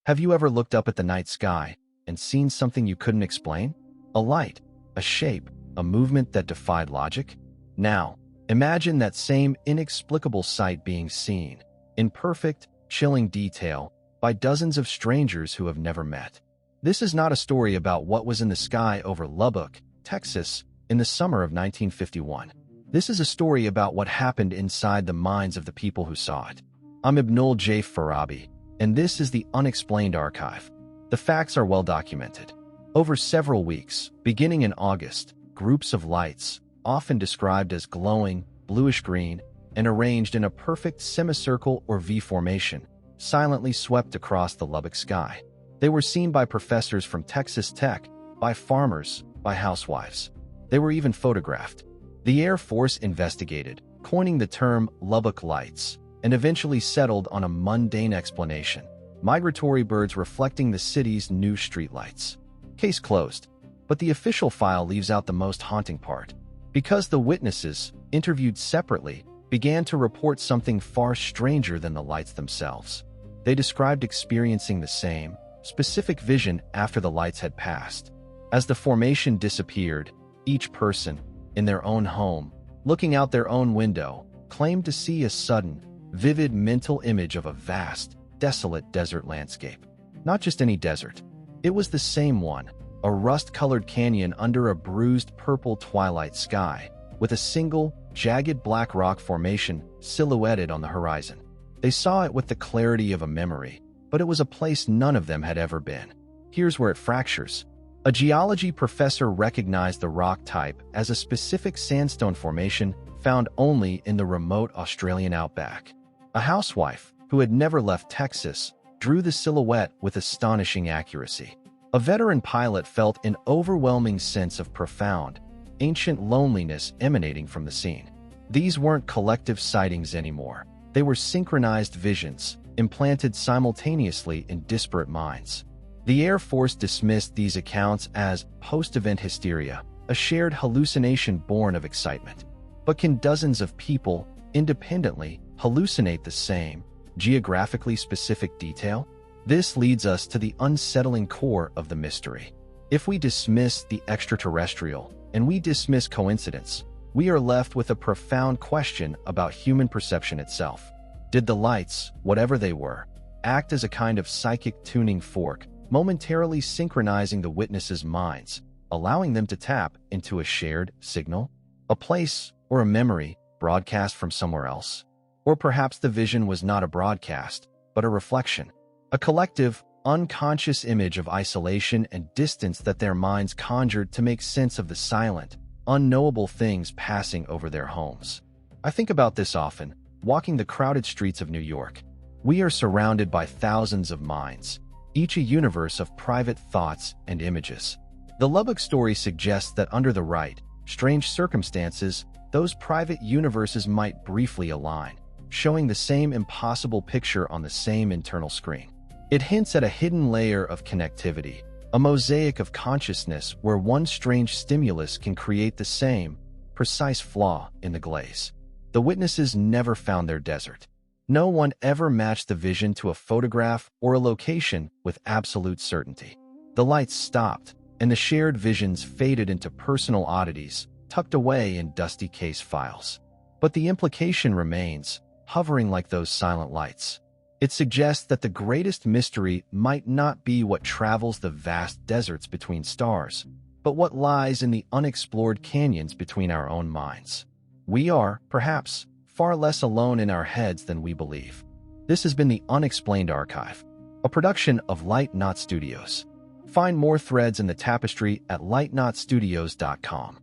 Have you ever looked up at the night sky and seen something you couldn't explain? A light, a shape, a movement that defied logic? Now, imagine that same inexplicable sight being seen, in perfect, chilling detail, by dozens of strangers who have never met. This is not a story about what was in the sky over Lubbock, Texas, in the summer of 1951. This is a story about what happened inside the minds of the people who saw it. I'm Ibnul J. Farabi, and this is the Unexplained Archive. The facts are well documented. Over several weeks, beginning in August, groups of lights, often described as glowing, bluish-green, and arranged in a perfect semicircle or V formation, silently swept across the Lubbock sky. They were seen by professors from Texas Tech, by farmers, by housewives. They were even photographed. The Air Force investigated, coining the term Lubbock Lights, and eventually settled on a mundane explanation: migratory birds reflecting the city's new streetlights. Case closed. But the official file leaves out the most haunting part, because the witnesses, interviewed separately, began to report something far stranger than the lights themselves. They described experiencing the same, specific vision after the lights had passed. As the formation disappeared, each person, in their own home, looking out their own window, claimed to see a sudden, vivid mental image of a vast, desolate desert landscape. Not just any desert. It was the same one, a rust-colored canyon under a bruised purple twilight sky, with a single, jagged black rock formation silhouetted on the horizon. They saw it with the clarity of a memory, but it was a place none of them had ever been. Here's where it fractures. A geology professor recognized the rock type as a specific sandstone formation found only in the remote Australian outback. A housewife, who had never left Texas, drew the silhouette with astonishing accuracy. A veteran pilot felt an overwhelming sense of profound, ancient loneliness emanating from the scene. These weren't collective sightings anymore. They were synchronized visions, implanted simultaneously in disparate minds. The Air Force dismissed these accounts as post-event hysteria, a shared hallucination born of excitement. But can dozens of people, independently, hallucinate the same, geographically specific detail? This leads us to the unsettling core of the mystery. If we dismiss the extraterrestrial, and we dismiss coincidence, we are left with a profound question about human perception itself. Did the lights, whatever they were, act as a kind of psychic tuning fork, momentarily synchronizing the witnesses' minds, allowing them to tap into a shared signal, a place, or a memory broadcast from somewhere else? Or perhaps the vision was not a broadcast, but a reflection, a collective, unconscious image of isolation and distance that their minds conjured to make sense of the silent, unknowable things passing over their homes. I think about this often, walking the crowded streets of New York. We are surrounded by thousands of minds, each a universe of private thoughts and images. The Lubbock story suggests that under the right, strange circumstances, those private universes might briefly align, showing the same impossible picture on the same internal screen. It hints at a hidden layer of connectivity, a mosaic of consciousness where one strange stimulus can create the same, precise flaw in the glaze. The witnesses never found their desert. No one ever matched the vision to a photograph or a location with absolute certainty. The lights stopped, and the shared visions faded into personal oddities, tucked away in dusty case files. But the implication remains, hovering like those silent lights. It suggests that the greatest mystery might not be what travels the vast deserts between stars, but what lies in the unexplored canyons between our own minds. We are, perhaps, far less alone in our heads than we believe. This has been the Unexplained Archive, a production of Light Knot Studios. Find more threads in the tapestry at lightknotstudios.com.